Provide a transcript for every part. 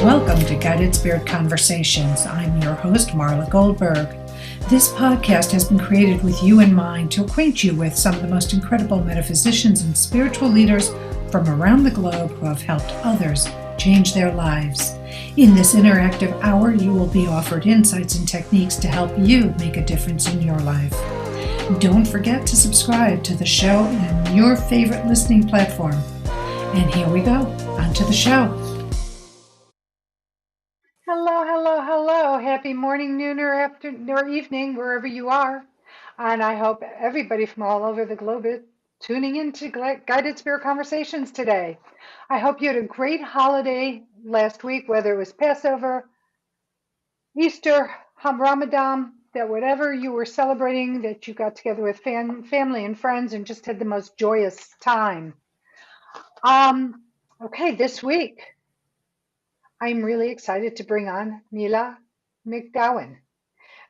Welcome to Guided Spirit Conversations. I'm your host, Marla Goldberg. This podcast has been created with you in mind to acquaint you with some of the most incredible metaphysicians and spiritual leaders from around the globe who have helped others change their lives. In this interactive hour, you will be offered insights and techniques to help you make a difference in your life. Don't forget to subscribe to the show on your favorite listening platform. And here we go, on to the show. Hello. Happy morning, noon, or afternoon, or evening, wherever you are. And I hope everybody from all over the globe is tuning into Guided Spirit Conversations today. I hope you had a great holiday last week, whether it was Passover, Easter, Ramadan, that whatever you were celebrating, that you got together with family and friends and just had the most joyous time. Okay, this week, I'm really excited to bring on Mila McGowin.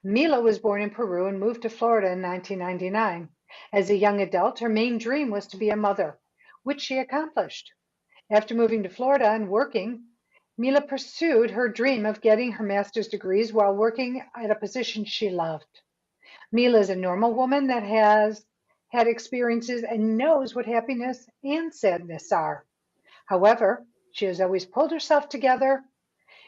Mila was born in Peru and moved to Florida in 1999. As a young adult, her main dream was to be a mother, which she accomplished. After moving to Florida and working, Mila pursued her dream of getting her master's degrees while working at a position she loved. Mila is a normal woman that has had experiences and knows what happiness and sadness are. However, she has always pulled herself together,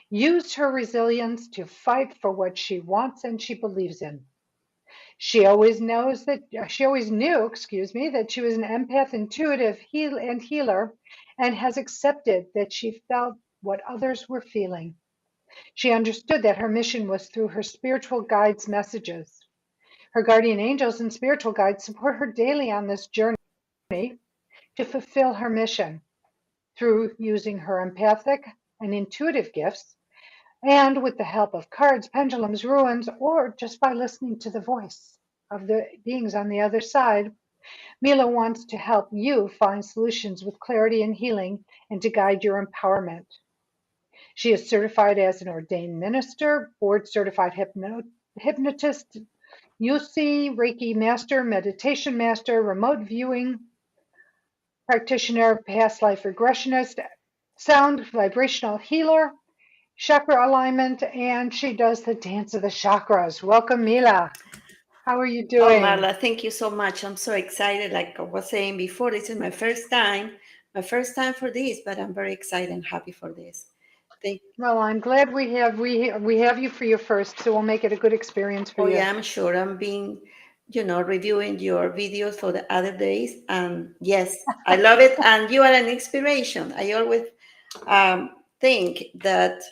used her resilience to fight for what she wants and she believes in. She always knew, that she was an empath, intuitive healer, and has accepted that she felt what others were feeling. She understood that her mission was through her spiritual guides' messages. Her guardian angels and spiritual guides support her daily on this journey to fulfill her mission through using her empathic and intuitive gifts, and with the help of cards, pendulums, runes, or just by listening to the voice of the beings on the other side. Mila wants to help you find solutions with clarity and healing and to guide your empowerment. She is certified as an ordained minister, board certified hypnotist, UC, Reiki master, meditation master, remote viewing practitioner, past life regressionist, sound vibrational healer, chakra alignment, and she does the dance of the chakras. Welcome, Mila. How are you Oh, doing? Marla, thank you so much. I'm so excited. Like I was saying before, this is my first time for this, but I'm very excited and happy for this. Thank. Well, I'm glad we have you for your first, so we'll make it a good experience for Oh you. yeah, I'm sure. I'm being, reviewing your videos for the other days, and yes, I love it. And you are an inspiration. I always think that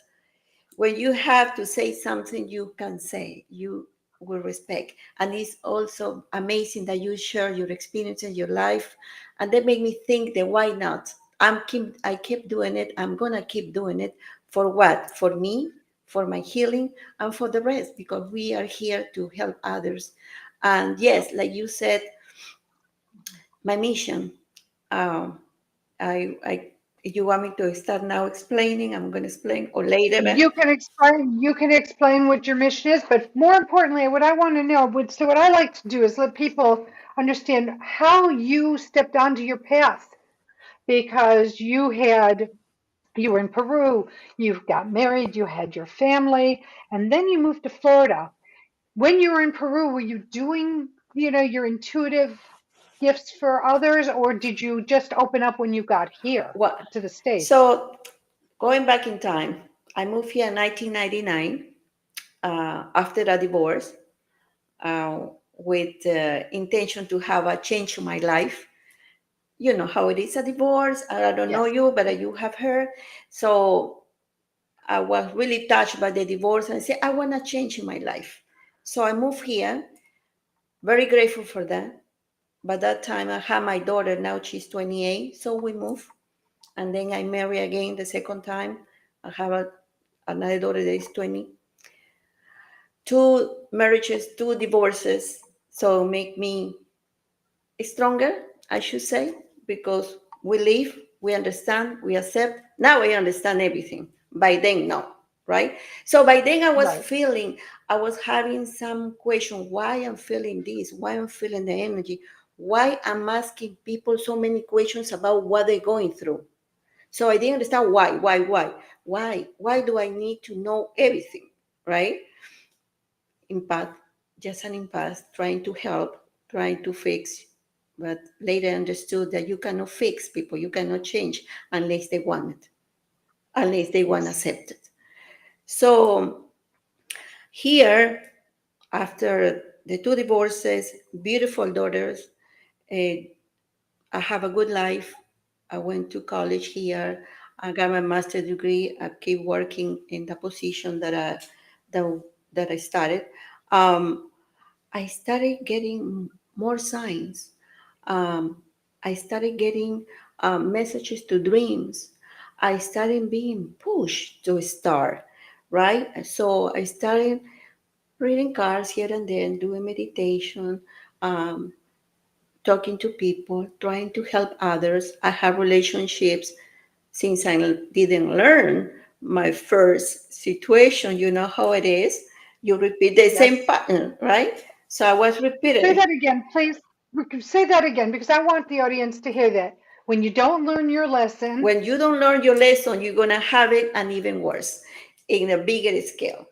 when you have to say something, you can say you will respect, and it's also amazing that you share your experience in your life, and that make me think that why not. I keep doing it. I'm gonna keep doing it. For what? For me, for my healing, and for the rest, because we are here to help others. And yes, like you said, my mission. um, I you want me to start now explaining? I'm going to explain or later. You can explain what your mission is, but more importantly, what I want to know, what I like to do is let people understand how you stepped onto your path because you were in Peru, you got married, you had your family, and then you moved to Florida. When you were in Peru, were you doing, your intuitive gifts for others, or did you just open up when you got here Well, to the States? so going back in time, I moved here in 1999 after a divorce with intention to have a change in my life. You know how it is a divorce. I don't know Yes. you, but you have heard. So I was really touched by the divorce and I said, I want to change in my life. So I moved here, very grateful for that. By that time, I had my daughter, now she's 28. So we moved. And then I marry again the second time. I have another daughter that is 20. Two marriages, two divorces. So make me stronger, I should say, because we live, we understand, we accept. Now I understand everything. By then, no, right? So by then Right. I was having some question, why I'm feeling this, why I'm feeling the energy, why I'm asking people so many questions about what they're going through. So I didn't understand why. Why do I need to know everything, right? Empath, just an empath, trying to help, trying to fix, but later understood that you cannot fix people, you cannot change unless they want it, unless they want to Yes. accept it. So here, after the two divorces, beautiful daughters, uh, I have a good life. I went to college here. I got my master's degree. I keep working in the position that, that I started. Um, I started getting more signs. Um, I started getting messages to dreams. I started being pushed to start, right? So I started reading cards here and then, doing meditation, um, talking to people, trying to help others. I have relationships since I didn't learn my first situation. You know how it is. You repeat the same Yes. pattern, right? So I was Say repeating. that again, please. Say that again because I want the audience to hear that. When you don't learn your lesson, When you don't learn your lesson, you're going to have it and even worse in a bigger scale.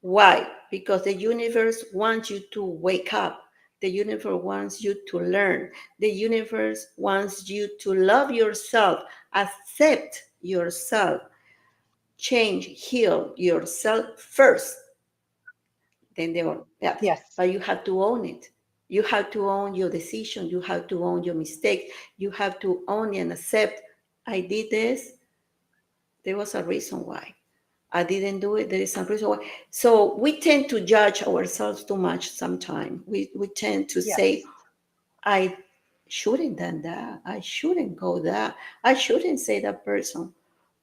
Why? Because the universe wants you to wake up. The universe wants you to learn. The universe wants you to love yourself, accept yourself, change, heal yourself first. Then they all that. yes, But you have to own it. You have to own your decision. You have to own your mistake. You have to own and accept. I did this. There was a reason why. I didn't do it. There is some reason why. So we tend to judge ourselves too much sometimes. We tend to say, yes. I shouldn't done that. I shouldn't go that. I shouldn't say that person.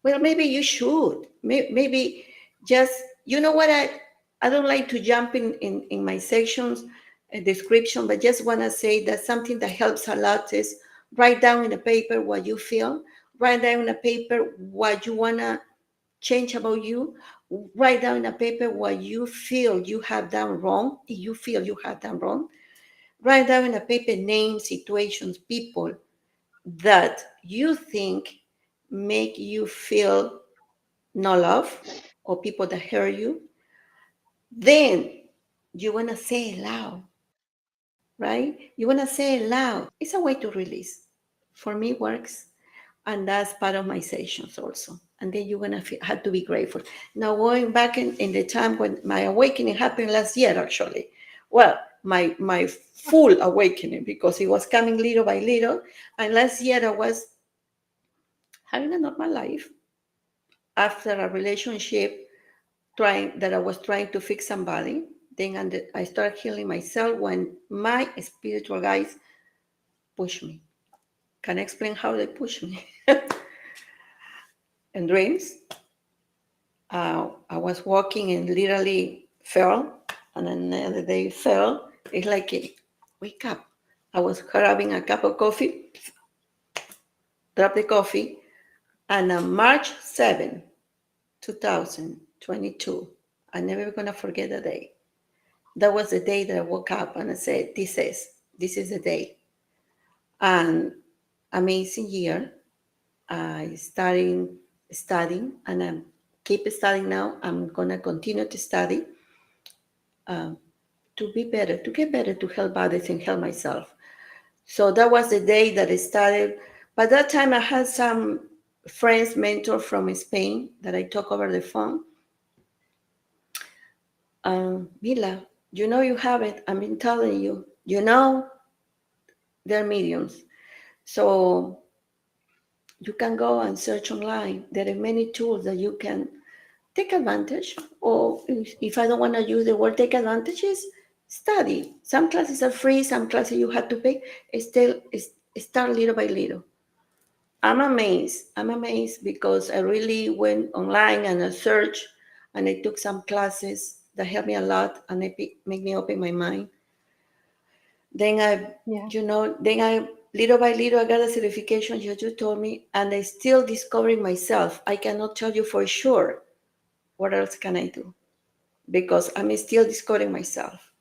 Well, maybe you should. Maybe just, you know what? I don't like to jump in my sections description, but just want to say that something that helps a lot is write down in a paper what you feel. Write down in a paper what you want to change about you. Write down in a paper what you feel you have done wrong. If you feel you have done wrong, write down in a paper names, situations, people that you think make you feel no love or people that hurt you. Then you want to say it loud, right? You want to say it loud. It's a way to release. For me, works. And that's part of my sessions also. And then you're gonna have to be grateful. Now going back in the time when my awakening happened last year, actually. Well, my full awakening because it was coming little by little. And last year I was having a normal life after a relationship trying that I was trying to fix somebody. Then I started healing myself when my spiritual guides pushed me. Can I explain how they pushed me? In dreams, I was walking and literally fell, and another day fell. It's like a wake up. I was grabbing a cup of coffee, dropped the coffee, and on March 7, 2022, I'm never gonna forget the day. That was the day that I woke up and I said, this is the day. And amazing year. I started studying and I keep studying now. I'm gonna continue to study um, to be better, to get better, to help others and help myself. So that was the day that I started. By that time, I had some friends, mentor from Spain that I talk over the phone. Mila, you know you have it. I've been telling you. You know they're mediums. So you can go and search online. There are many tools that you can take advantage. Or if I don't want to use the word take advantages, study. Some classes are free, some classes you have to pay. Still, start little by little. I'm amazed. I'm amazed because I really went online and I searched and I took some classes that helped me a lot and it make me open my mind. Then Yeah. little by little, I got a certification, as you told me, and I still discovering myself. I cannot tell you for sure what else can I do because I'm still discovering myself.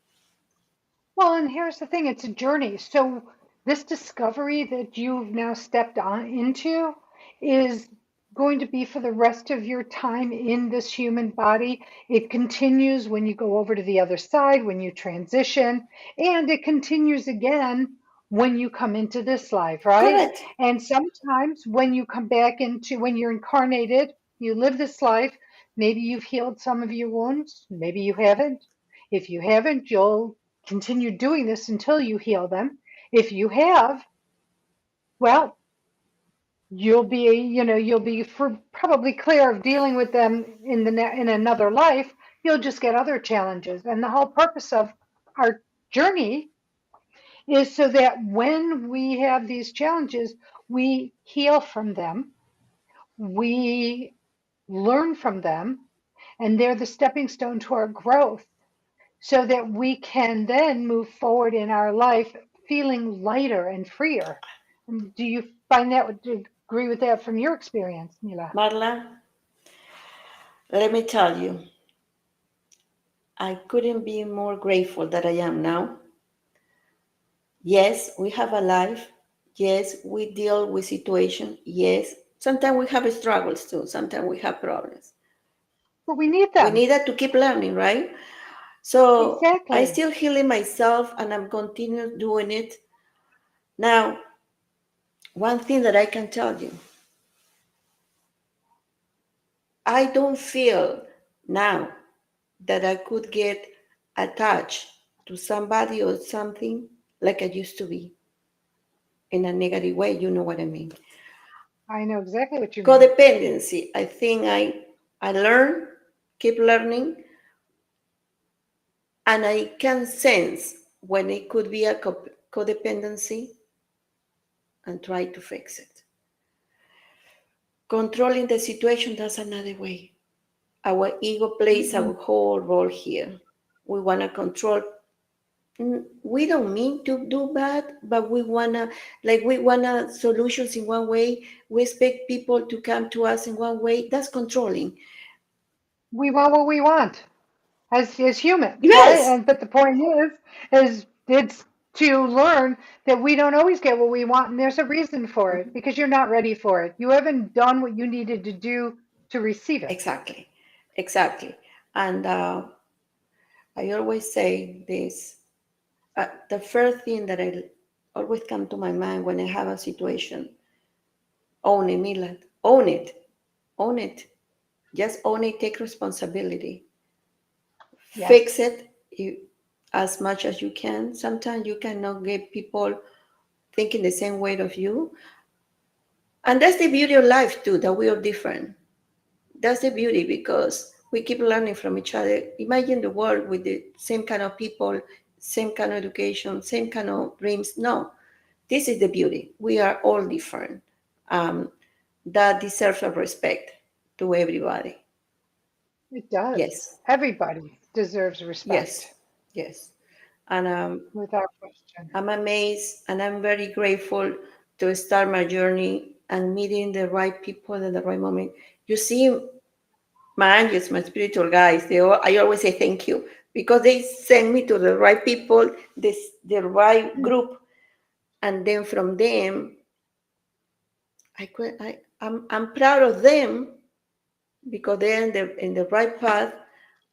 Well, and here's the thing, it's a journey. So this discovery that you've now stepped on into is going to be for the rest of your time in this human body. It continues when you go over to the other side, when you transition, and it continues again when you come into this life, right? Correct. And sometimes when you come back into, when you're incarnated, you live this life, maybe you've healed some of your wounds, maybe you haven't. If you haven't, you'll continue doing this until you heal them. If you have, well, you'll be for probably clear of dealing with them in in another life. You'll just get other challenges, and the whole purpose of our journey is so that when we have these challenges, we heal from them, we learn from them, and they're the stepping stone to our growth, so that we can then move forward in our life feeling lighter and freer. Do you find that? Do you agree with that from your experience, Mila? Marla, let me tell you, I couldn't be more grateful that I am now. Yes, we have a life. Yes, we deal with situations. Yes, sometimes we have struggles too. Sometimes we have problems. But we need We them. need that to keep learning, right? So I Exactly. still healing myself and I'm continue doing it. Now, one thing that I can tell you, I don't feel now that I could get attached to somebody or something like I used to be in a negative way. You know what I mean? I know exactly what you mean. Codependency. I think I learn, keep learning, and I can sense when it could be a codependency and try to fix it. Controlling the situation, that's another way. Our ego plays a Mm-mm. whole role here. We want to control. We don't mean to do bad, but we wanna solutions in one way. We expect people to come to us in one way. That's controlling. We want what we want as humans, right? Yes. And but the point is it's to learn that we don't always get what we want, and there's a reason for it because you're not ready for it. You haven't done what you needed to do to receive it. Exactly, exactly. And I always say this. The first thing that I always come to my mind when I have a situation, own it, Mila. Own it. Own it. Just own it. Take responsibility. Fix Yes, it as much as you can. Sometimes you cannot get people thinking the same way of you. And that's the beauty of life too, that we are different. That's the beauty because we keep learning from each other. Imagine the world with the same kind of people, same kind of education, same kind of dreams. No, this is the beauty. We are all different. Um, that deserves a respect to everybody. it does. Yes, Everybody deserves respect yes, yes. And without question. I'm amazed and I'm very grateful to start my journey and meeting the right people at the right moment. You see, my angels, my spiritual guides, I always say thank you because they send me to the right people, the right group, and then from them, I'm proud of them because they're in the right path.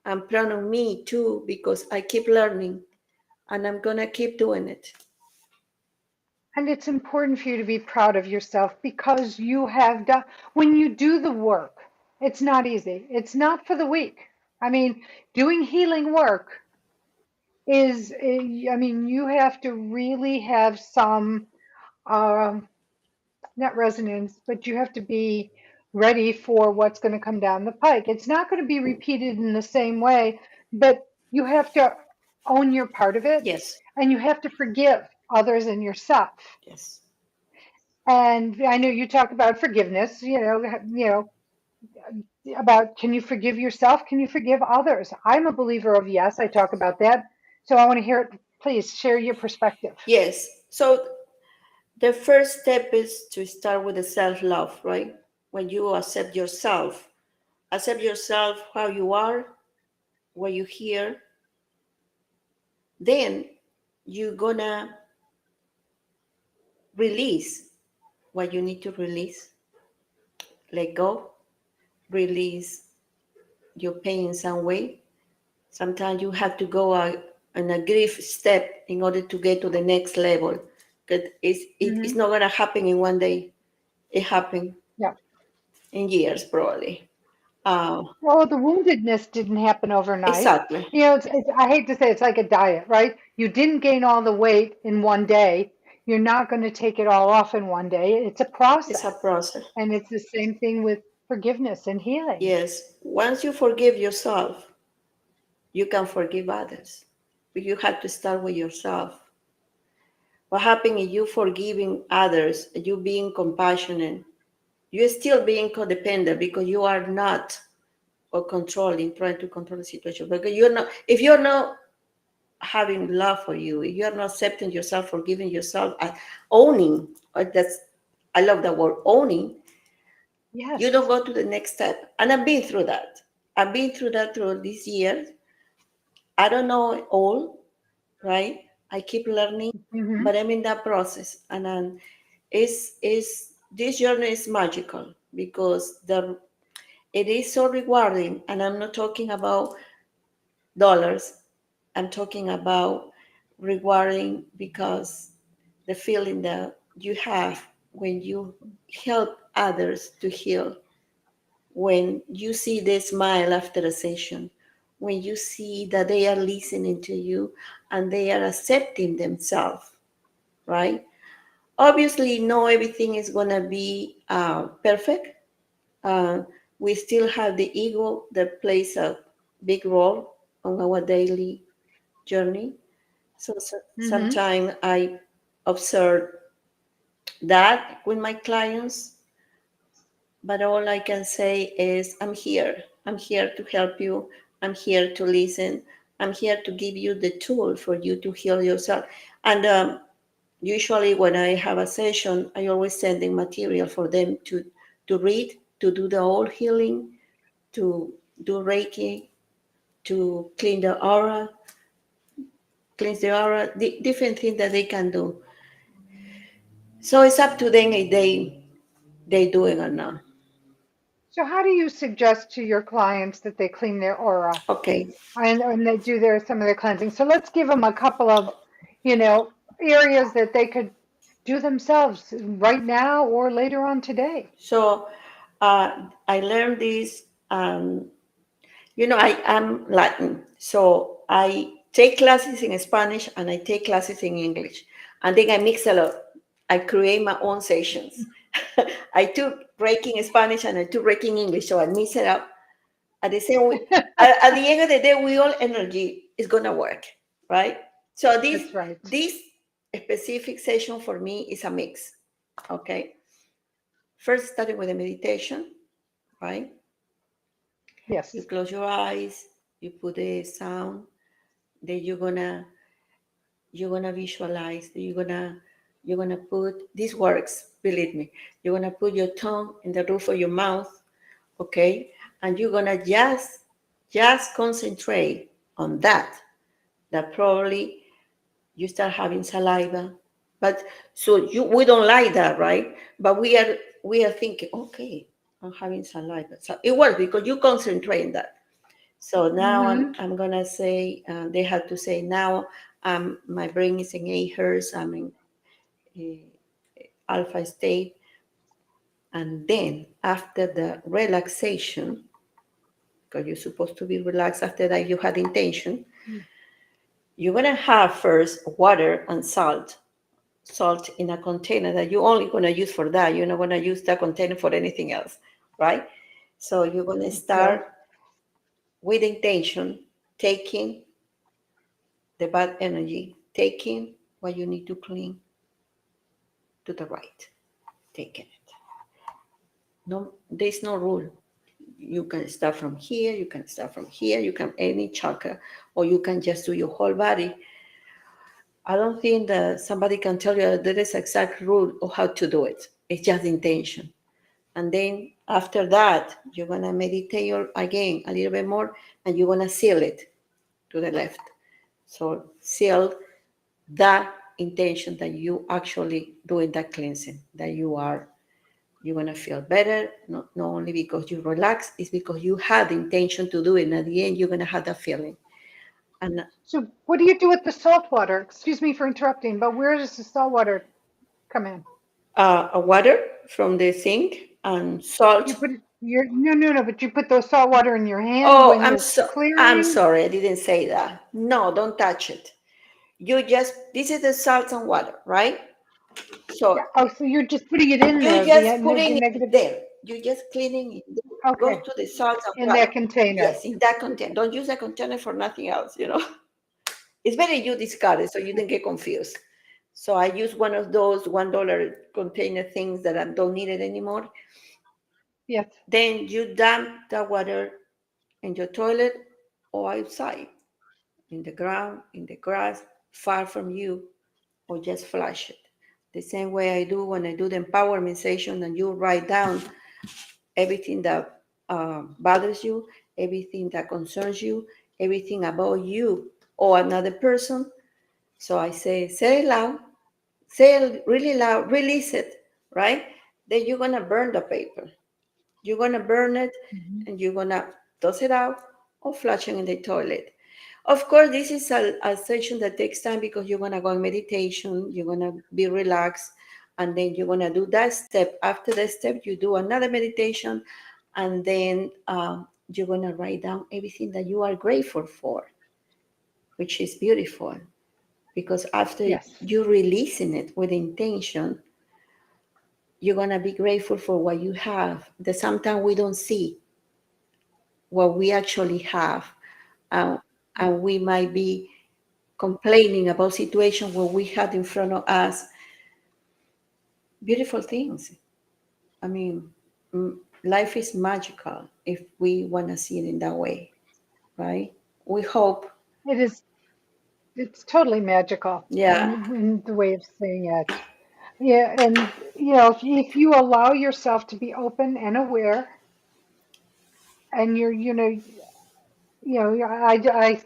I'm proud of me too because I keep learning and I'm gonna keep doing it. And it's important for you to be proud of yourself because you have done, when you do the work, it's not easy. It's not for the weak. I mean, doing healing work is, I mean, you have to really have some, um, not resonance, but you have to be ready for what's going to come down the pike. It's not going to be repeated in the same way, but you have to own your part of it Yes, and you have to forgive others and yourself. yes, And I know you talk about forgiveness, about can you forgive yourself? Can you forgive others? I'm a believer of yes. I talk about that. So I want to hear it. Please share your perspective. yes. So the first step is to start with the self love, right? When you accept yourself how you are, what you hear, then you're gonna release what you need to release. let go, release your pain in some way. Sometimes you have to go on a grief step in order to get to the next level. Because it's Hmm. not going to happen in one day. It happened Yeah. in years, probably. Uh, Well, the woundedness didn't happen overnight. exactly. I hate to say it's like a diet, right? You didn't gain all the weight in one day. You're not going to take it all off in one day. It's a It's a process. process. And it's the same thing with forgiveness and healing. Yes. Once you forgive yourself, you can forgive others. But you have to start with yourself. What happens if you forgiving others, you being compassionate, you're still being codependent because you are not or controlling, trying to control the situation. Because you're not, if you're not having love for you, if you're not accepting yourself, forgiving yourself, owning, that's, I love that word, owning, you don't Yes. go to the next step. And I've been through that. I've been through that through these years. I don't know it all, right? I keep learning, Hmm. but I'm in that process. And is this journey is magical because it is so rewarding. And I'm not talking about dollars. I'm talking about rewarding because the feeling that you have when you help others to heal, when you see they smile after a session, when you see that they are listening to you and they are accepting themselves, right? Obviously, no, everything is going to be perfect. Uh, we still have the ego that plays a big role on our daily journey. So Hmm. sometimes I observe that with my clients, but all I can say is I'm here. I'm here to help you. I'm here to listen. I'm here to give you the tool for you to heal yourself. And usually when I have a session, I always send them material for them to read, to do the whole healing, to do Reiki, to cleanse the aura, different things that they can do. So it's up to them if they do it or not. So, how do you suggest to your clients that they clean their aura Okay. and they do some of their cleansing? So, let's give them a couple of, you know, areas that they could do themselves right now or later on today. So I learned this. I am Latin, so I take classes in Spanish and I take classes in English, and then I mix a lot. I create my own sessions. I took Reiki in Spanish and I took Reiki in English, so I mix it up. At the same, at the end of the day, we all energy is gonna work, right? So this That's right. this specific session for me is a mix. Okay, first starting with the meditation, right? You Yes. close your eyes, you put the sound, then you're gonna visualize, you're gonna put this works, believe me. You're gonna put your tongue in the roof of your mouth, okay? And you're gonna just concentrate on that. That probably you start having saliva. But so we don't like that, right? But we are thinking, okay, I'm having saliva. So it works because you concentrate on that. So now I'm, Hmm. I'm gonna say, they have to say now, my brain is in 8 hertz, I'm in alpha state. And then after the relaxation, because you're supposed to be relaxed after that, you had intention, you're gonna have first water and salt in a container that you're only gonna use for that. You're not gonna use that container for anything else, right? So you're gonna Right. start with intention, taking the bad energy, taking what you need to clean to the right, taking it. No, there's no rule. You can start from here, you can start from here, you can any chakra, or you can just do your whole body. I don't think that somebody can tell you that there is exact rule of how to do it. It's just intention. And then after that, you're gonna meditate again a little bit more, and you're gonna seal it to the left. So seal that intention that you actually doing that cleansing, that you are You're gonna feel better, not only because you relax, it's because you had the intention to do it. And at the end, you're gonna have that feeling. And So what do you do with the salt water? Excuse me for interrupting, but where does the salt water come in? a water from the sink and You salt. put your no, but you put the salt water in your hand Oh, when you're I'm clearing. sorry, I didn't say that. No, don't touch it. You just this is the salt and water, right? Yeah. So Oh, so you're just putting it in you there, just the putting it negative. there. You just cleaning it. Goes Okay, to the salt and in water. that container. Yes, in that container. Don't use a container for nothing else. It's better you discard it so you don't get confused. So I use one of those $1 container things that I don't need it anymore. Yes. Then you dump the water in your toilet or outside, in the ground, in the grass, far from you, or just flush it. The same way I do when I do the empowerment session, and you write down everything that bothers you, everything that concerns you, everything about you or another person. So I say it loud, say it really loud, release it, right? Then you're gonna burn the paper. You're gonna burn it Mhm. and you're gonna toss it out or flush it in the toilet. Of course, this is a session that takes time because you're gonna go in meditation, you're gonna be relaxed, and then you're gonna do that step. After that step, you do another meditation, and then you're gonna write down everything that you are grateful for, which is beautiful. Because after Yes. you releasing it with intention, you're gonna be grateful for what you have. That sometimes we don't see what we actually have, uh, and we might be complaining about situations where we had in front of us beautiful things. I mean, life is magical if we want to see it in that way, right? We hope, It is. It's totally magical yeah, in the way of saying it. Yeah, and if you allow yourself to be open and aware, and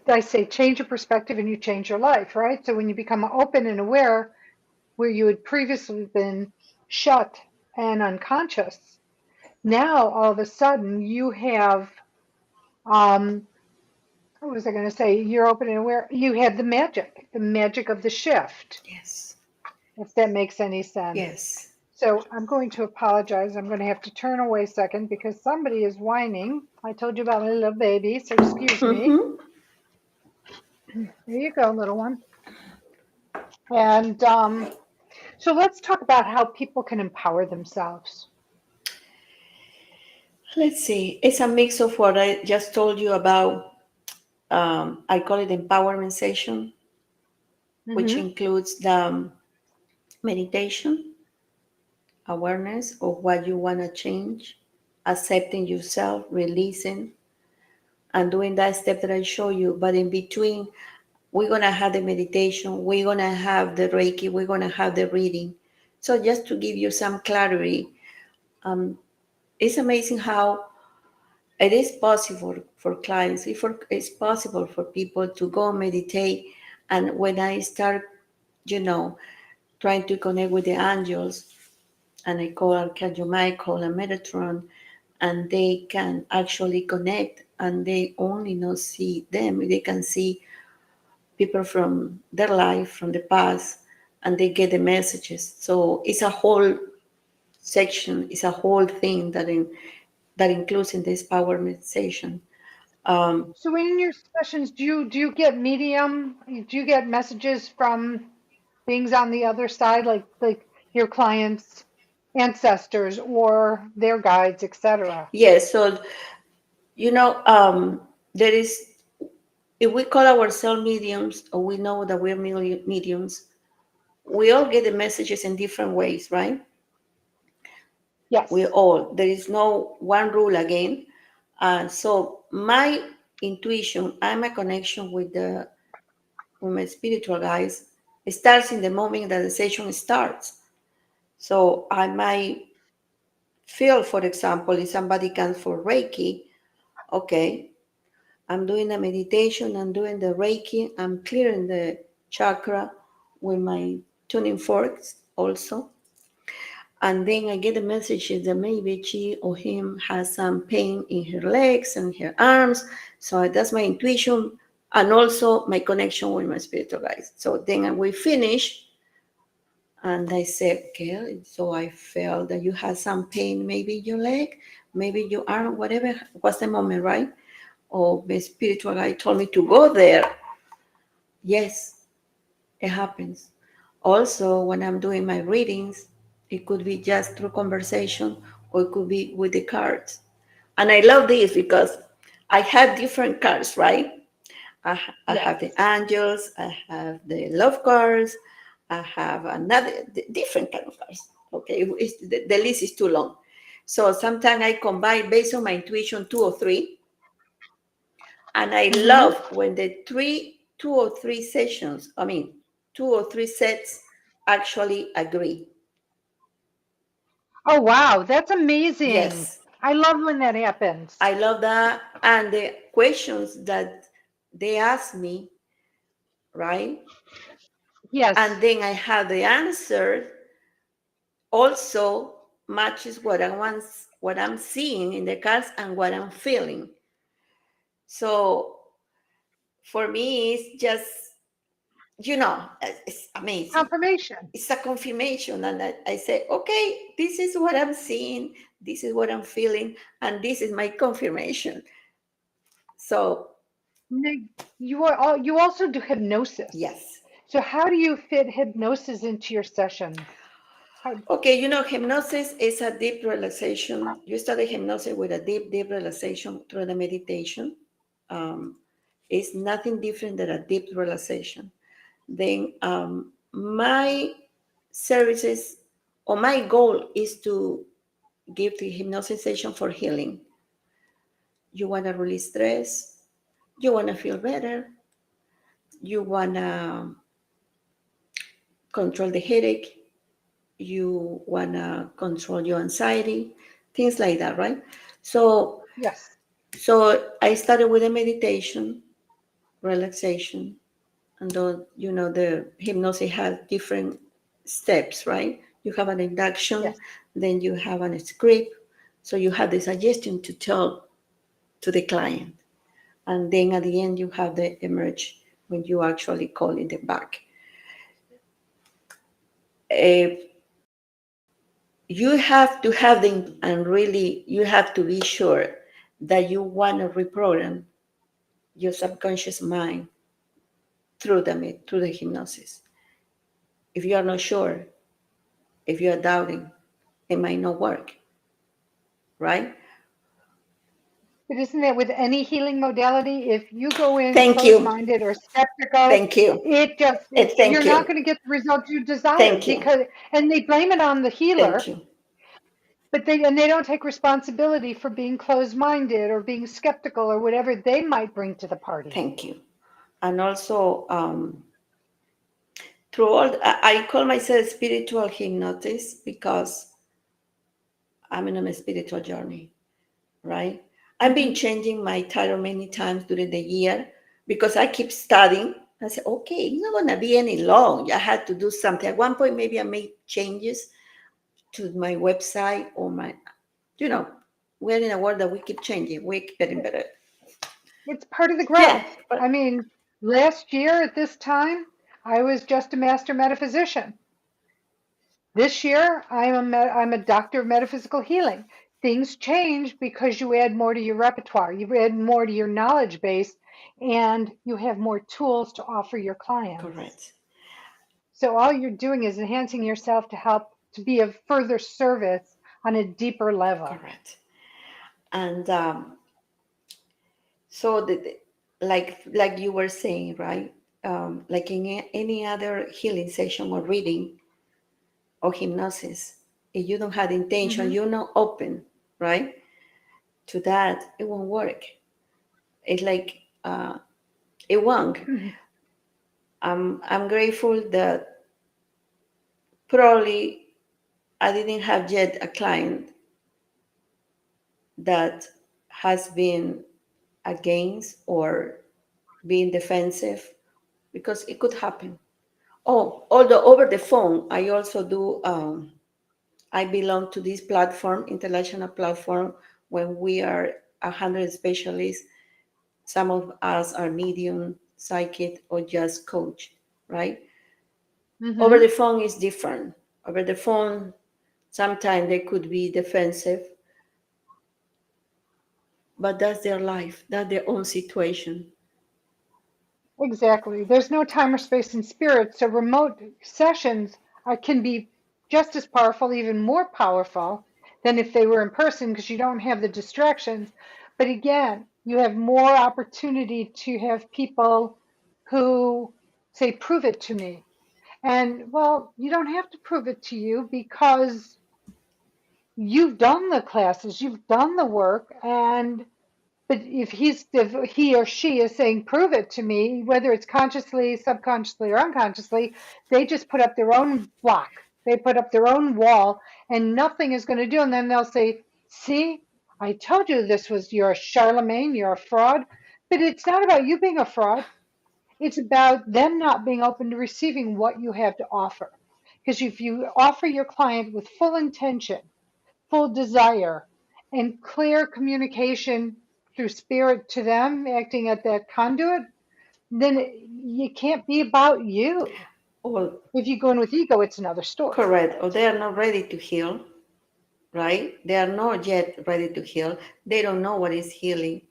I say change your perspective and you change your life, right? So when you become open and aware, where you had previously been shut and unconscious, now all of a sudden you have, um, what was I going to say? You're open and aware. You have the magic of the shift, yes, if that makes any sense. yes. So I'm going to apologize. I'm going to have to turn away a second because somebody is whining. I told you about my little baby, so excuse me. Hmm. There you go, little one. And so let's talk about how people can empower themselves. Let's see. It's a mix of what I just told you about. I call it empowerment session, which Hmm. includes the meditation, awareness of what you want to change, accepting yourself, releasing, and doing that step that I show you. But in between, we're gonna have the meditation, we're gonna have the Reiki, we're gonna have the reading. So just to give you some clarity, um, it's amazing how it is possible for clients, it's possible for people to go meditate. And when I start, you know, trying to connect with the angels, and I call Archangel Michael and Metatron, and they can actually connect, and they only not see them, they can see people from their life, from the past, and they get the messages. So it's a whole section, it's a whole thing that includes in this power meditation. Um, So in your sessions, do you get medium? Do you get messages from beings on the other side, like your clients' ancestors or their guides, etc.? yes, so there is, if we call ourselves mediums, or we know that we're mediums, we all get the messages in different ways, right? We Yes. all, there is no one rule again. So my intuition, I'm a connection with my spiritual guides. It starts in the moment that the session starts. So I might feel, for example, if somebody comes for Reiki, okay, I'm doing a meditation, I'm doing the Reiki, I'm clearing the chakra with my tuning forks also. And then I get a message that maybe she or him has some pain in her legs and her arms. So that's my intuition and also my connection with my spiritual guides. So then we finish, and I said, okay, so I felt that you had some pain, maybe your leg, maybe your arm, whatever was the moment, right? Or the spiritual guide told me to go there. Yes, it happens. Also, when I'm doing my readings, it could be just through conversation or it could be with the cards. And I love this because I have different cards, right? I have the Yes. angels, I have the love cards, I have another different kind of cards. Okay, the list is too long. So sometimes I combine based on my intuition two or three. And I Hmm. love when the two or three sessions, I mean, two or three sets actually agree. Oh, wow. That's amazing. Yes, I love when that happens. I love that. And the questions that they ask me, right? And Yes. then I have the answer also matches what I want, what I'm seeing in the cards and what I'm feeling. So for me, it's just, it's amazing. Confirmation. It's a confirmation. And I say, okay, this is what I'm seeing, this is what I'm feeling, and this is my confirmation. So, Now, you also do hypnosis. yes. So how do you fit hypnosis into your sessions? How, Okay, hypnosis is a deep relaxation. You study hypnosis with a deep, deep relaxation through the meditation. Um, it's nothing different than a deep relaxation. Then my services or my goal is to give the hypnosis session for healing. You want to release stress, you want to feel better, you want to control the headache, you want to control your anxiety, things like that, right? So, yes. so I started with a meditation, relaxation, and then, the hypnosis has different steps, right? You have an induction, Yes. then you have a script, so you have the suggestion to tell to the client. And then at the end, you have the emerge when you actually call it back. Uh, you have to have the, and really, you have to be sure that you want to reprogram your subconscious mind through the hypnosis. If you are not sure, if you are doubting, it might not work, right? But isn't it with any healing modality, if you go in Thank you. closed-minded or skeptical, Thank you. you're Thank not you. going to get the result you desire Thank you. because, and they blame it on the Thank healer, you. but they don't take responsibility for being closed-minded or being skeptical or whatever they might bring to the party. Thank you. And also, through all, I call myself spiritual hypnotist because I'm in a spiritual journey, right? I've been Hmm. changing my title many times during the year because I keep studying. I said, okay, it's not going to be any long. I had to do something. At one point, maybe I made changes to my website or my, you know, we're in a world that we keep changing. We keep getting better. It's part of the Yeah, growth. I but mean, last year at this time, I was just a master metaphysician. This year, I'm a doctor of metaphysical healing. Things change because you add more to your repertoire, you add more to your knowledge base, and you have more tools to offer your clients. correct, So all you're doing is enhancing yourself to help to be of further service on a deeper level. correct. And so like you were saying, right? Like in any other healing session or reading or hypnosis, if you don't have intention, Hmm. you're not open, right? To that, it won't work. It's like it won't. I'm grateful that probably I didn't have yet a client that has been against or being defensive because it could happen. Oh, although over the phone, I also do I belong to this platform, international platform, when we are 100 specialists. Some of us are medium, psychic, or just coach, right? Over Mm-hmm. the phone is different. Over the phone, sometimes they could be defensive, but that's their life, that's their own situation. Exactly. There's no time or space in spirit, so remote sessions can be just as powerful, even more powerful than if they were in person because you don't have the distractions. But again, you have more opportunity to have people who say, prove it to me. And well, you don't have to prove it to you because you've done the classes, you've done the work, and but if he or she is saying, prove it to me, whether it's consciously, subconsciously, or unconsciously, they just put up their own block. They put up their own wall, and nothing is going to do. And then they'll say, see, I told you this was you're a Charlemagne, you're a fraud. But it's not about you being a fraud. It's about them not being open to receiving what you have to offer. Because if you offer your client with full intention, full desire, and clear communication through spirit to them, acting at that conduit, then you can't be about you. Or If you go in with ego, it's another story. correct, or they are not ready to heal, right? They are not yet ready to heal. They don't know what is healing,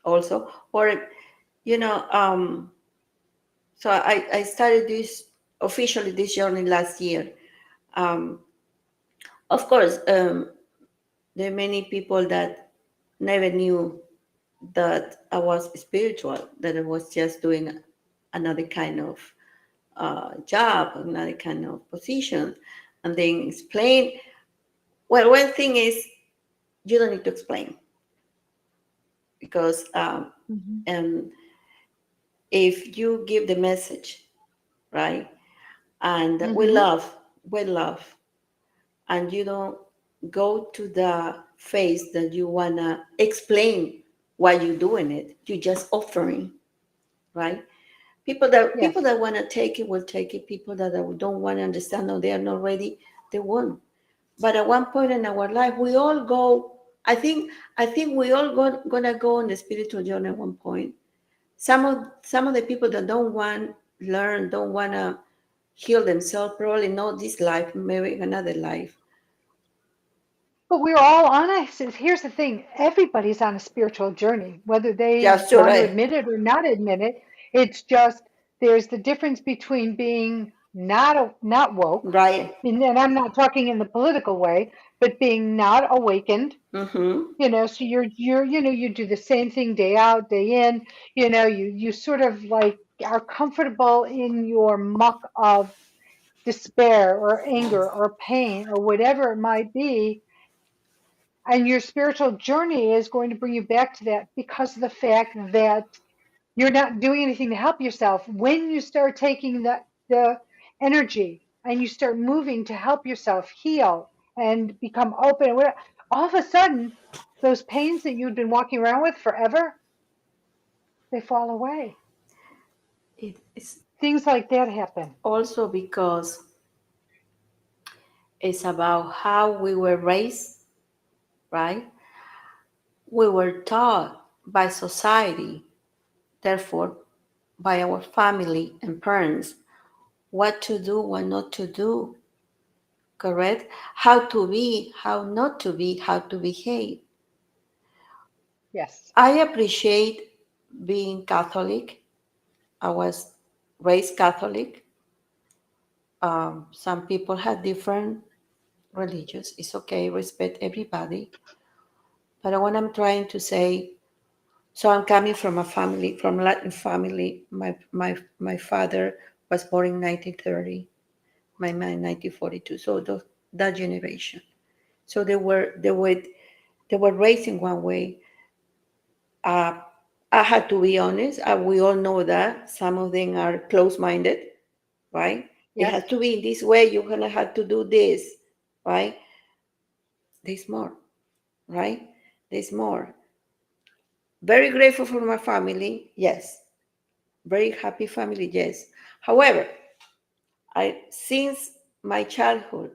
also. Or, you know, so I started this officially this journey last year. Um, of course, there are many people that never knew that I was spiritual, that I was just doing another kind of job, another kind of position, and then explain. Well, one thing is you don't need to explain because Mm-hmm. um, if you give the message, right, and Mm-hmm. with love, and you don't go to the phase that you wanna explain why you're doing it, you're just offering, right? Yes. People that want to take it will take it. People that don't want to understand or they are not ready, they won't. But at one point in our life, we all go. I think we all gonna go on the spiritual journey at one point. Some of the people that don't want learn, don't wanna heal themselves, probably not this life, maybe another life. But we're all on a, here's the thing, everybody's on a spiritual journey, whether they Just to want to right. admit it or not admit it. It's just there's the difference between being not woke, Right. and I'm not talking in the political way, but being not awakened. Mm-hmm. So you're you do the same thing day out, day in. You sort of like are comfortable in your muck of despair or anger or pain or whatever it might be, and your spiritual journey is going to bring you back to that because of the fact that you're not doing anything to help yourself. When you start taking the energy and you start moving to help yourself heal and become open, all of a sudden, those pains that you've been walking around with forever, they fall away. It's Things like that happen. also because it's about how we were raised, right? We were taught by society, therefore, by our family and parents, what to do, what not to do, correct? How to be, how not to be, how to behave. Yes. I appreciate being Catholic. I was raised Catholic. Some people have different religions. It's okay, respect everybody. But what I'm trying to say, so I'm coming from a family, from Latin family. My father was born in 1930, my mom 1942. So that generation. So they were raised in one way. Uh, I had to be honest. We all know that some of them are close-minded, right? It Yes. has to be in this way. You're gonna have to do this, right? There's more, right? There's more. Very grateful for my family, yes. Very happy family, yes. However, I since my childhood,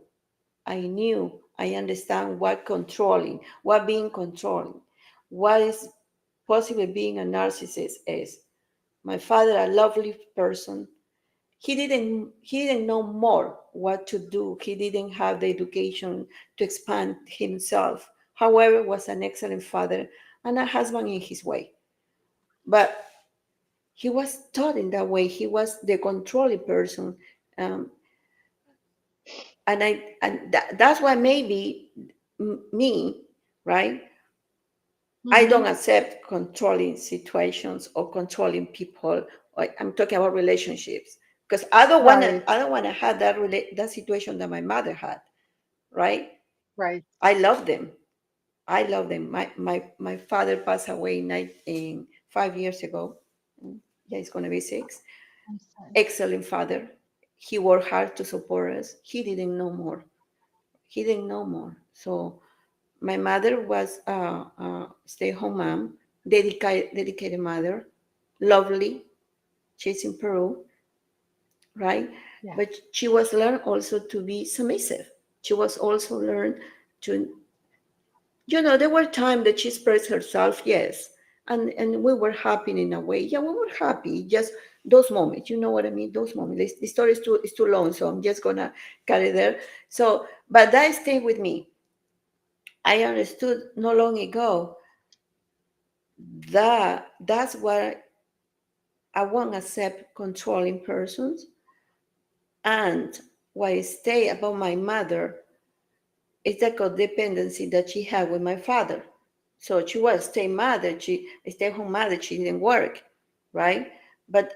I understand what being controlling, what is possibly being a narcissist is. My father, a lovely person, he didn't know more what to do. He didn't have the education to expand himself. However, was an excellent father and a husband in his way. But he was taught in that way. He was the controlling person, um, that's why maybe me, right? I Hmm. don't accept controlling situations or controlling people. I'm talking about relationships because Right, I don't want to have that situation that my mother had, right? right. I love them. I love them. My father passed away in 5 years ago. Yeah, it's gonna be six. I'm sorry. Excellent father. He worked hard to support us. He didn't know more. He didn't know more. So my mother was a stay-at-home mom, dedicated mother, lovely. She's in Peru, right? Yeah. But she was learned also to be submissive. She was also learned to, there were times that she expressed herself, yes, and we were happy in a way. Yeah, we were happy. Just those moments, you know what I mean? Those moments. The story is too long, so I'm just gonna cut it there. So, but that stayed with me. I understood not long ago that's what I won't accept controlling persons. And what I stay about my mother is the codependency that she had with my father. So she was stay home mother, she didn't work, right? But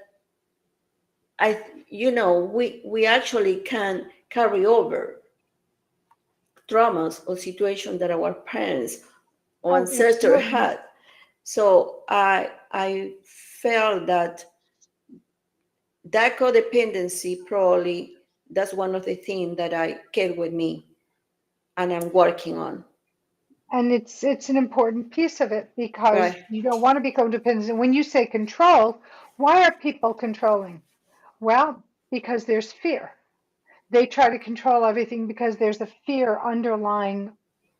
we actually can carry over traumas or situations that our parents or Oh, ancestors absolutely. had. So I felt that codependency probably that's one of the things that I carry with me and I'm working on. And it's an important piece of it because Right. you don't want to be codependent. And when you say control, why are people controlling? Well, because there's fear. They try to control everything because there's a fear underlying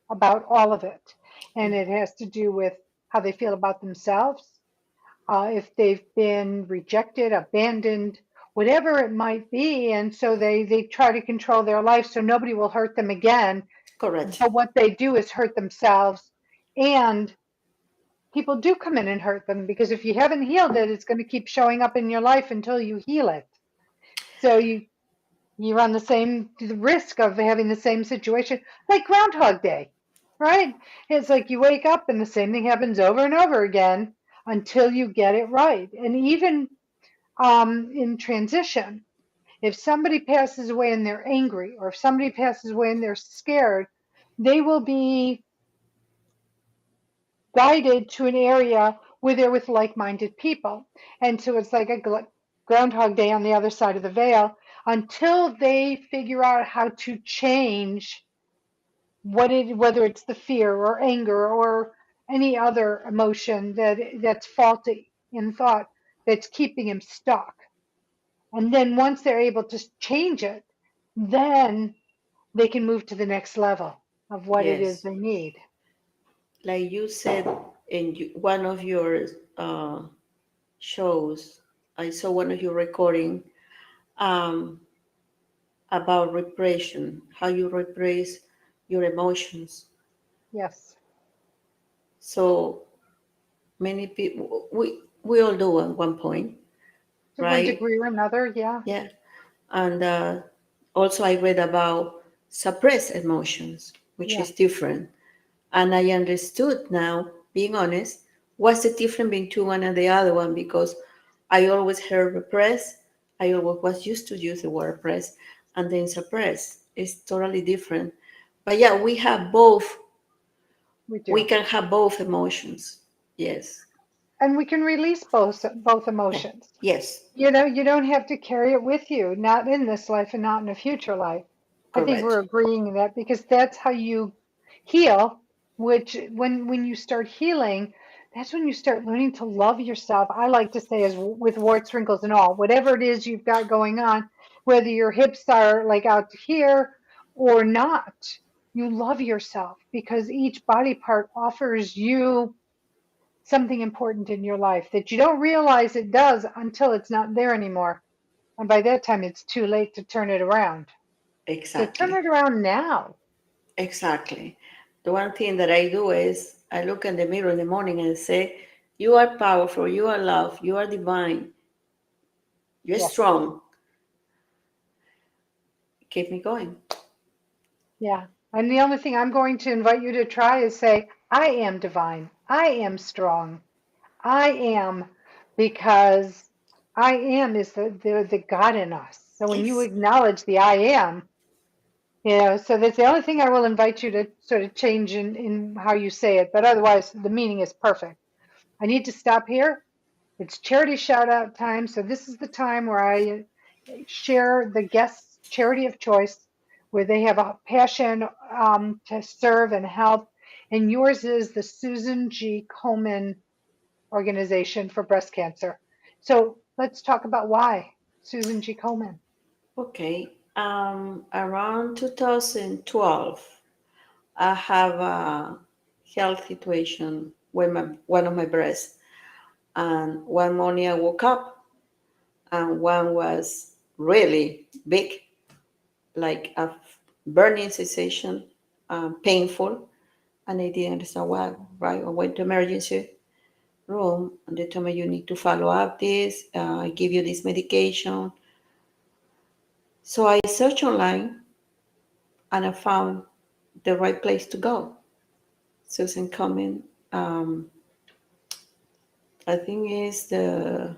about all of it. And it has to do with how they feel about themselves, if they've been rejected, abandoned, whatever it might be. And so they try to control their life so nobody will hurt them again. Correct. But what they do is hurt themselves. And people do come in and hurt them because if you haven't healed it, it's going to keep showing up in your life until you heal it. So you run the risk of having the same situation like Groundhog Day, right? It's like you wake up and the same thing happens over and over again until you get it right. And even in transition, if somebody passes away and they're angry, or if somebody passes away and they're scared, they will be guided to an area where they're with like-minded people. And so it's like a Groundhog Day on the other side of the veil until they figure out how to change whether it's the fear or anger or any other emotion that's faulty in thought that's keeping him stuck. And then once they're able to change it, then they can move to the next level of what it is Yes. they need. Like you said in one of your uh, shows, I saw one of your recording um, about repression, how you repress your emotions. Yes, So many people, we all do at one point, to one right? degree or another. Yeah, Yeah. And also, I read about suppressed emotions, which yeah. is different. And I understood now, being honest, what's the difference between one and the other one because I always heard repress. I always was used to use the word repress, and then suppress. It's totally different. But yeah, we have both. We We do. can have both emotions. Yes. And we can release both Yeah. emotions. Yes. You don't have to carry it with you, not in this life and not in a future life. I think we're Correct. agreeing in that because that's how you heal, which when you start healing, that's when you start learning to love yourself. I like to say as with warts, wrinkles and all, whatever it is you've got going on, whether your hips are like out to here or not. You love yourself because each body part offers you something important in your life that you don't realize it does until it's not there anymore. And by that time, it's too late to turn it around. So turn Exactly. it around now. Exactly. The one thing that I do is I look in the mirror in the morning and say, "You are powerful, you are love, you are divine, you're Yes. strong. Keep me going." Yeah. And the only thing I'm going to invite you to try is say, I am divine. I am strong. I am, because I am is the God in us. So when you Ex- acknowledge the I am, so that's the only thing I will invite you to sort of change in how you say it. But otherwise, the meaning is perfect. I need to stop here. It's charity shout out time. So this is the time where I share the guests' charity of choice, where they have a passion to serve and help. And yours is the Susan G. Komen Organization for Breast Cancer. So let's talk about why Susan G. Komen. Okay. Around 2012, I have a health situation with one of my breasts. And one morning I woke up and one was really big, like a burning sensation, painful. And I didn't understand why, right? I went to emergency room and they told me you need to follow up this, I give you this medication. So I searched online and I found the right place to go. Susan Komen, um, I think is the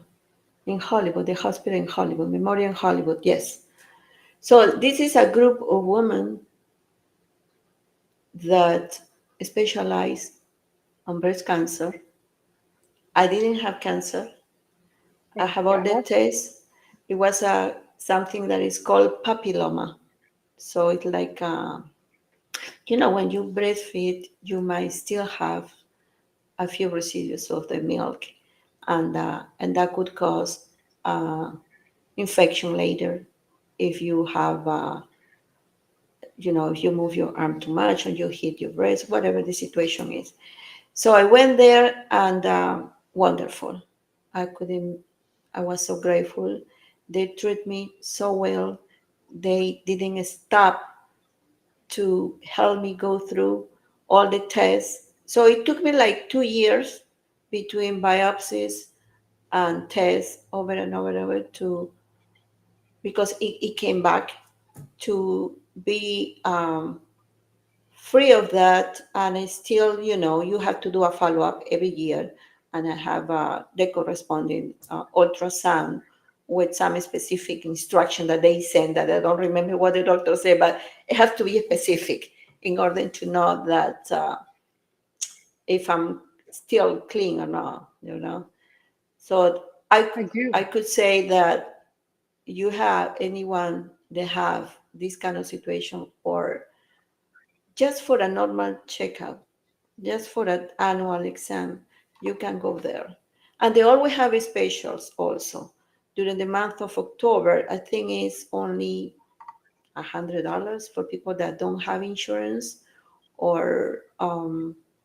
in Hollywood, the hospital in Hollywood, Memorial in Hollywood, yes. So this is a group of women that specialize on breast cancer. I didn't have cancer. I Thank have all the God. tests. It was something that is called papilloma. So it's like, when you breastfeed, you might still have a few residues of the milk, and that could cause uh, infection later if you have, if you move your arm too much or you hit your breast, whatever the situation is. So I went there and wonderful. I couldn't, I was so grateful. They treat me so well. They didn't stop to help me go through all the tests. So it took me like 2 years between biopsies and tests over and over and over because it came back to be free of that. And I still, you have to do a follow up every year. And I have the corresponding ultrasound with some specific instruction that they send that I don't remember what the doctor said, but it has to be specific in order to know that if I'm still clean or not. So I do. I could say that you have anyone that have this kind of situation or just for a normal checkup, just for an annual exam, you can go there. And they always have specials also. During the month of October, I think it's only $100 for people that don't have insurance or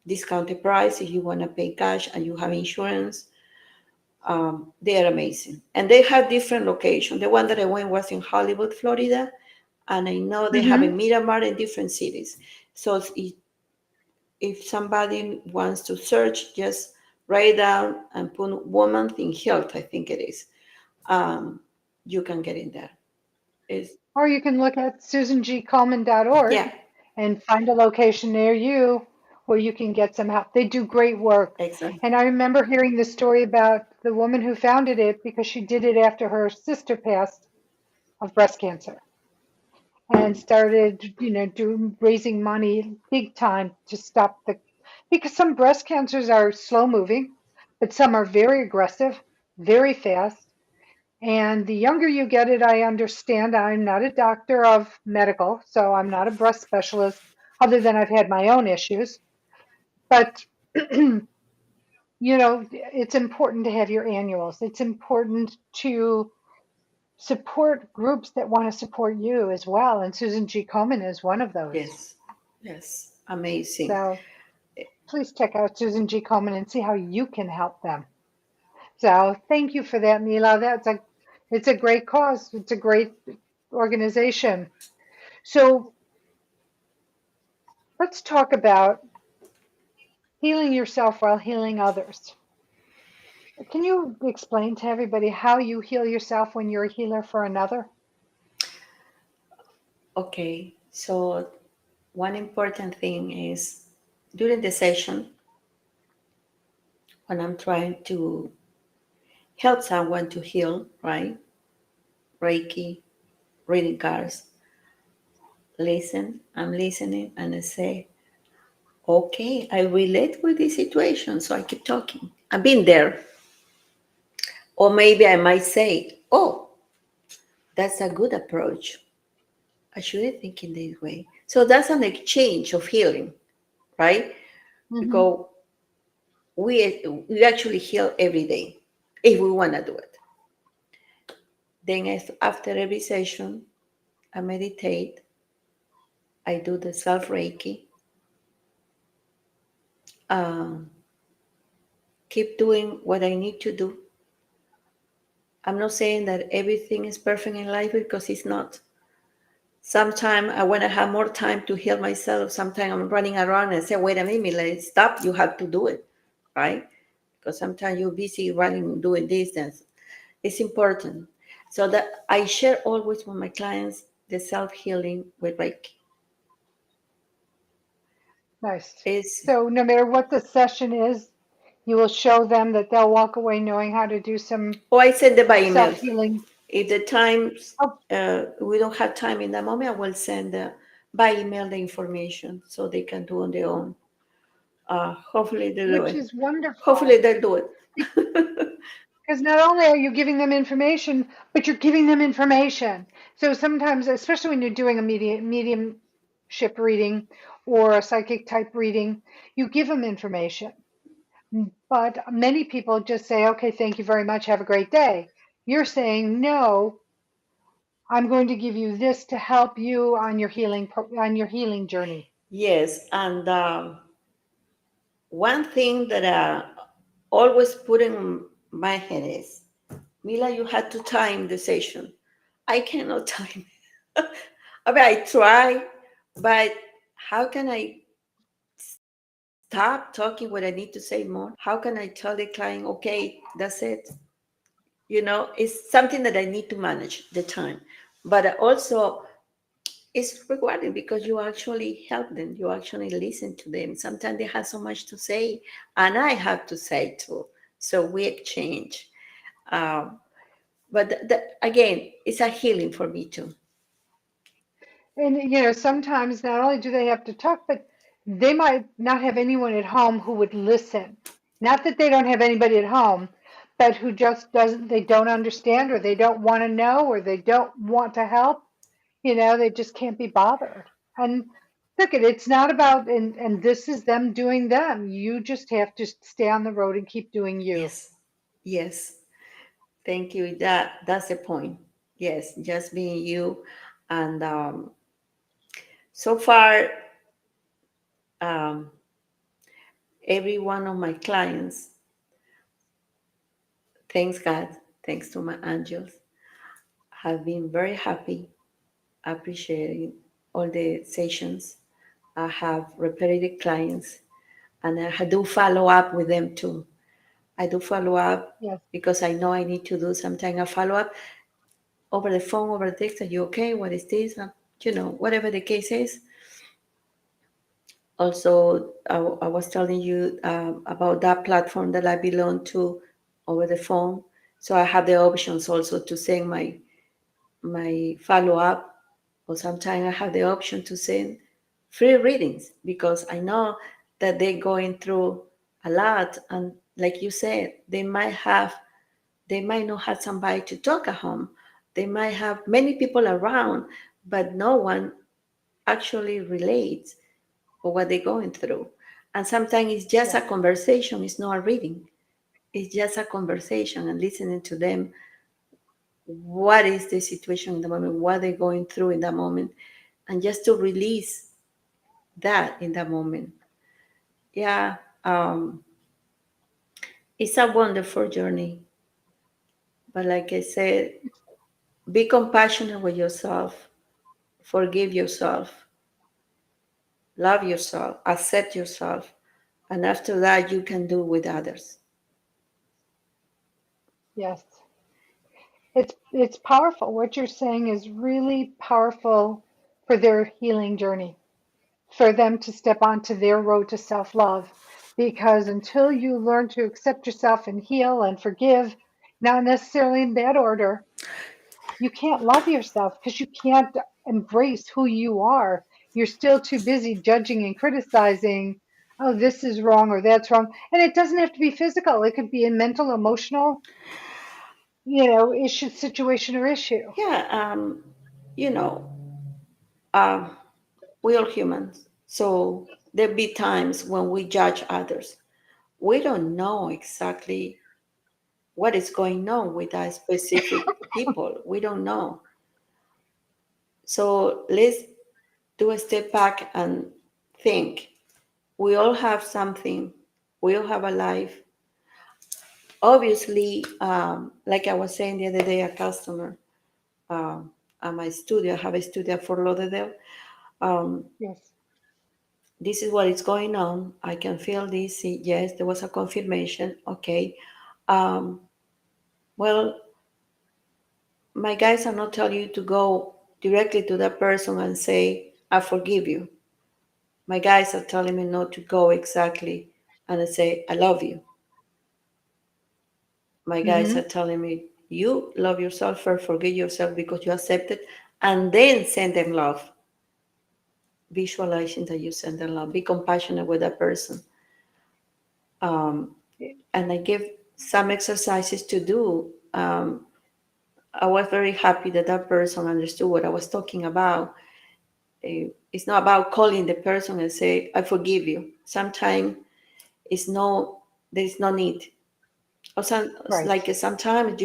discounted price if you want to pay cash and you have insurance. They are amazing. And they have different locations. The one that I went was in Hollywood, Florida, and I know they have a Hmm. Miramar in different cities. So if somebody wants to search, just write down and put woman in health, I think it is. Um, you can get in there. It's, Or you can look at susangcoleman.org yeah, and find a location near you where you can get some help. They do great work. exactly. And I remember hearing the story about the woman who founded it because she did it after her sister passed of breast cancer and started, raising money big time to stop because some breast cancers are slow moving, but some are very aggressive, very fast. And the younger you get it, I understand. I'm not a doctor of medical, so I'm not a breast specialist, other than I've had my own issues. But, it's important to have your annuals. It's important to support groups that want to support you as well. And Susan G. Komen is one of those. Yes, yes, amazing. So please check out Susan G. Komen and see how you can help them. So thank you for that, Mila. It's a great cause. It's a great organization. So let's talk about healing yourself while healing others. Can you explain to everybody how you heal yourself when you're a healer for another? Okay, so one important thing is during the session, when I'm trying to help someone to heal, right? Reiki, reading cards, I'm listening, and I say, okay, I relate with this situation, so I keep talking. I've been there. Or maybe I might say, oh, that's a good approach. I shouldn't think in this way. So that's an exchange of healing, right? Hmm. Because we actually heal every day if we want to do it. Then after every session, I meditate. I do the self Reiki. Um, keep doing what I need to do. I'm not saying that everything is perfect in life because it's not. Sometimes I want to have more time to heal myself. Sometimes I'm running around and say, wait a minute, Mila, stop. You have to do it, right? Because sometimes you're busy running, doing this, and it's important. So that I share always with my clients the self-healing with Reiki. Nice. Is So no matter what the session is, you will show them that they'll walk away knowing how to do some or I send it by email. self-healing. If the times Oh, we don't have time in that moment, I will send by email the information so they can do on their own. Hopefully they do which it. is wonderful. Hopefully they'll do it. Because not only are you giving them information, but you're giving them information. So sometimes, especially when you're doing a mediumship reading or a psychic type reading, you give them information. But many people just say, okay, thank you very much, have a great day. You're saying, no, I'm going to give you this to help you on your healing journey. Yes, and one thing that I always put in my head is, Mila, you had to time the session. I cannot time. I mean, I try, but how can I stop talking what I need to say more? How can I tell the client, okay, that's it? It's something that I need to manage the time. But also, it's rewarding because you actually help them, you actually listen to them. Sometimes they have so much to say, and I have to say too. So we exchange. Um, but again, it's a healing for me too. And sometimes not only do they have to talk, but they might not have anyone at home who would listen. Not that they don't have anybody at home, but who just doesn't, they don't understand or they don't want to know or they don't want to help. They just can't be bothered. And look, it's not about, and this is them doing them. You just have to stay on the road and keep doing you. Yes, yes. Thank you. That's the point. Yes, just being you. And so far, um, every one of my clients, thanks God, thanks to my angels, have been very happy, appreciating all the sessions. I have repetitive clients, and I do follow up with them too. I do follow up Yes. because I know I need to do something. I follow up over the phone, over the text. Are you okay? What is this? Whatever the case is. Also, I was telling you about that platform that I belong to over the phone. So I have the options also to send my follow up, or sometimes I have the option to send free readings because I know that they're going through a lot, and like you said, they might not have somebody to talk at home. They might have many people around, but no one actually relates or what they're going through. And sometimes it's just a Yes. conversation, it's not a reading. It's just a conversation and listening to them what is the situation in the moment, what they're going through in that moment, and just to release that in that moment. Yeah, um, it's a wonderful journey. But like I said, be compassionate with yourself, forgive yourself, love yourself, accept yourself, and after that, you can do with others. Yes. It's powerful. What you're saying is really powerful for their healing journey, for them to step onto their road to self-love. Because until you learn to accept yourself and heal and forgive, not necessarily in that order, you can't love yourself because you can't embrace who you are. You're still too busy judging and criticizing. Oh, this is wrong or that's wrong. And it doesn't have to be physical. It could be a mental, emotional, issue, situation or issue. Yeah, you know, uh, we are humans, so there be times when we judge others. We don't know exactly what is going on with that specific people. We don't know. So let's do a step back and think. We all have something. We all have a life. Obviously, like I was saying the other day, a customer at my studio, I have a studio for Lauderdale. Um, Yes. this is what is going on. I can feel this. Yes, there was a confirmation. Okay. Um, well, my guys are not telling you to go directly to that person and say, I forgive you. My guys are telling me not to go exactly and I say, I love you. My guys are Hmm. telling me, you love yourself first, forgive yourself because you accept it, and then send them love. Visualizing that you send them love. Be compassionate with that person. Um, and I give some exercises to do. I was very happy that that person understood what I was talking about. It's not about calling the person and say, I forgive you. Sometimes it's no, there is no need. Or Right. like sometimes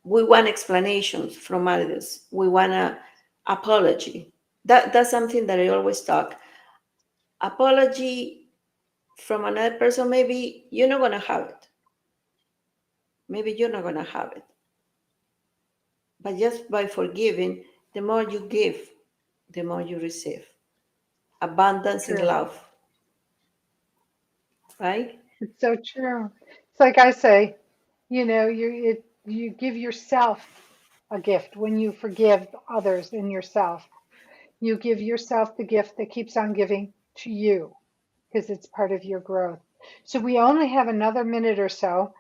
we want explanations from others. We want a apology. That's something that I always talk. Apology from another person, maybe you're not gonna have it. Maybe you're not gonna have it. But just by forgiving, the more you give, the more you receive. Abundance in True. love, right? It's so true. It's like I say, you give yourself a gift when you forgive others and yourself. You give yourself the gift that keeps on giving to you because it's part of your growth. So we only have another minute or so.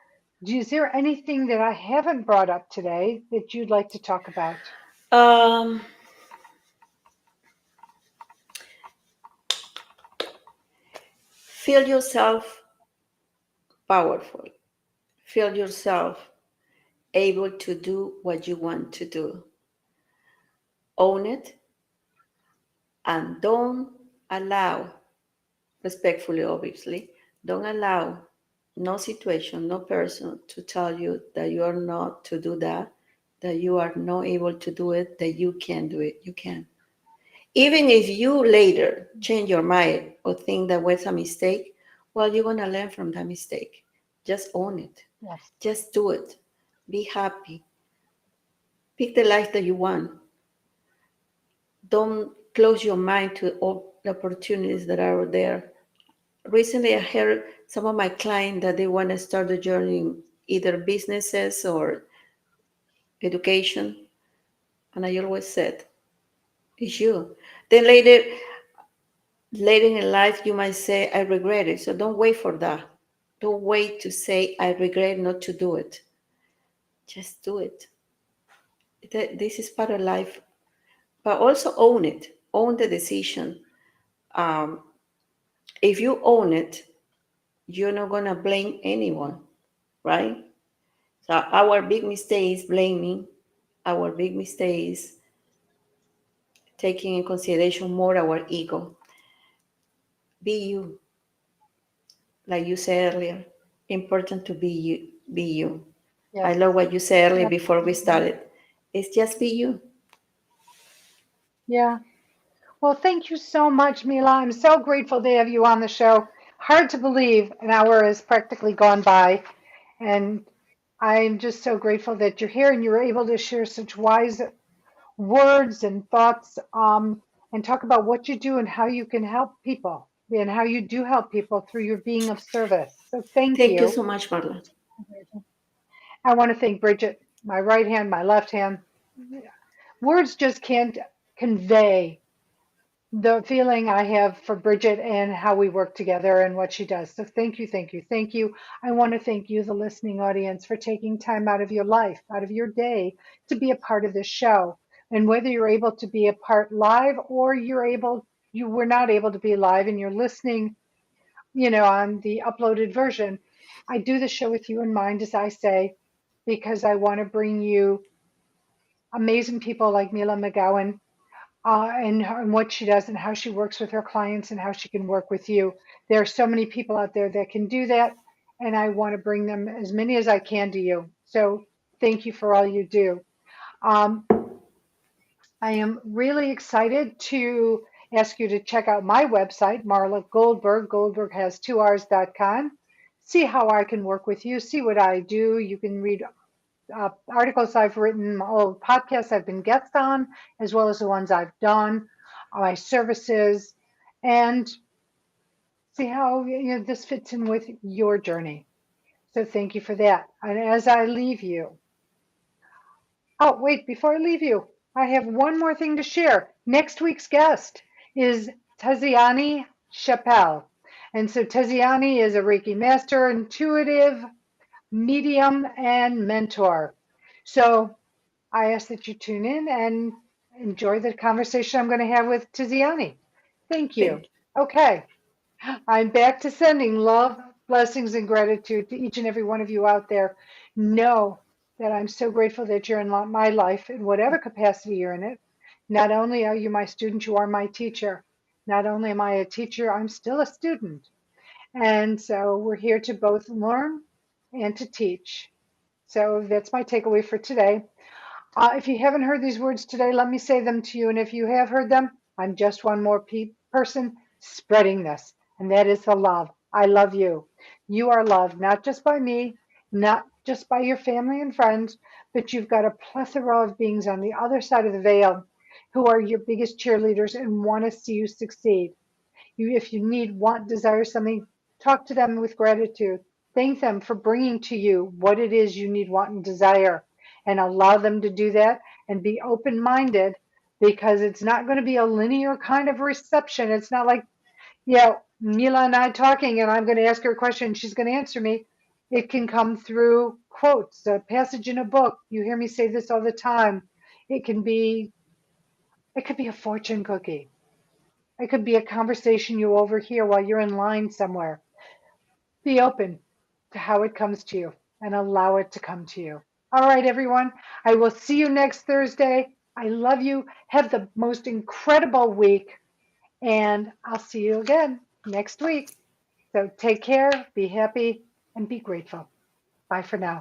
Is there anything that I haven't brought up today that you'd like to talk about? Um, feel yourself powerful. Feel yourself able to do what you want to do. Own it and don't allow, respectfully, obviously, don't allow no situation, no person to tell you that you are not to do that, that you are not able to do it, that you can do it. You can. Even if you later change your mind or think that was a mistake, well, you're going to learn from that mistake. Just own it. Yes. Just do it. Be happy. Pick the life that you want. Don't close your mind to all the opportunities that are there. Recently, I heard some of my clients that they want to start a journey in either businesses or education. And I always said, it's you. Then later in life, you might say, I regret it. So don't wait for that. Don't wait to say, I regret not to do it. Just do it. This is part of life. But also own it. Own the decision. Um, if you own it, you're not going to blame anyone, right? So our big mistake is blaming. Our big mistake is taking in consideration more our ego. Be you, like you said earlier. Important to be you. Be you. I Yes, love what you said earlier before we absolutely. started. It's just be you. Yeah. Well, thank you so much, Mila. I'm so grateful to have you on the show. Hard to believe an hour has practically gone by. And I'm just so grateful that you're here and you're able to share such wise words and thoughts, and talk about what you do and how you can help people and how you do help people through your being of service. So thank Thank you you. so much, Marla. I want to thank Bridget, my right hand, my left hand. Words just can't convey the feeling I have for Bridget and how we work together and what she does. So thank you, thank you, thank you. I want to thank you, the listening audience, for taking time out of your life, out of your day to be a part of this show. And whether you're able to be a part live or you were not able to be live and you're listening, on the uploaded version, I do the show with you in mind, as I say, because I want to bring you amazing people like Mila McGowin, and what she does and how she works with her clients and how she can work with you. There are so many people out there that can do that, and I want to bring them as many as I can to you. So thank you for all you do. Um, I am really excited to ask you to check out my website, Marla Goldberg. Goldberg has 2Rs.com. See how I can work with you. See what I do. You can read articles I've written, all podcasts I've been guest on, as well as the ones I've done, my services, and see how this fits in with your journey. So thank you for that. And as I leave you, oh, wait, before I leave you, I have one more thing to share. Next week's guest is Tiziani Chappelle. And so Tiziani is a Reiki master, intuitive medium, and mentor. So I ask that you tune in and enjoy the conversation I'm going to have with Tiziani. Thank you. Thank you. Okay, I'm back to sending love, blessings, and gratitude to each and every one of you out there. Know that I'm so grateful that you're in my life in whatever capacity you're in it. Not only are you my student, you are my teacher. Not only am I a teacher, I'm still a student. And so we're here to both learn and to teach. So that's my takeaway for today. If you haven't heard these words today, let me say them to you. And if you have heard them, I'm just one more person spreading this. And that is the love. I love you. You are loved, not just by me, not just by your family and friends, but you've got a plethora of beings on the other side of the veil who are your biggest cheerleaders and want to see you succeed. If you need, want, desire something, talk to them with gratitude. Thank them for bringing to you what it is you need, want, and desire, and allow them to do that and be open minded, because it's not going to be a linear kind of reception. It's not like, Mila and I talking, and I'm going to ask her a question, and she's going to answer me. It can come through quotes, a passage in a book. You hear me say this all the time. It can be, it could be a fortune cookie. It could be a conversation you overhear while you're in line somewhere. Be open to how it comes to you and allow it to come to you. All right, everyone. I will see you next Thursday. I love you. Have the most incredible week, and I'll see you again next week. So take care, be happy, and be grateful. Bye for now.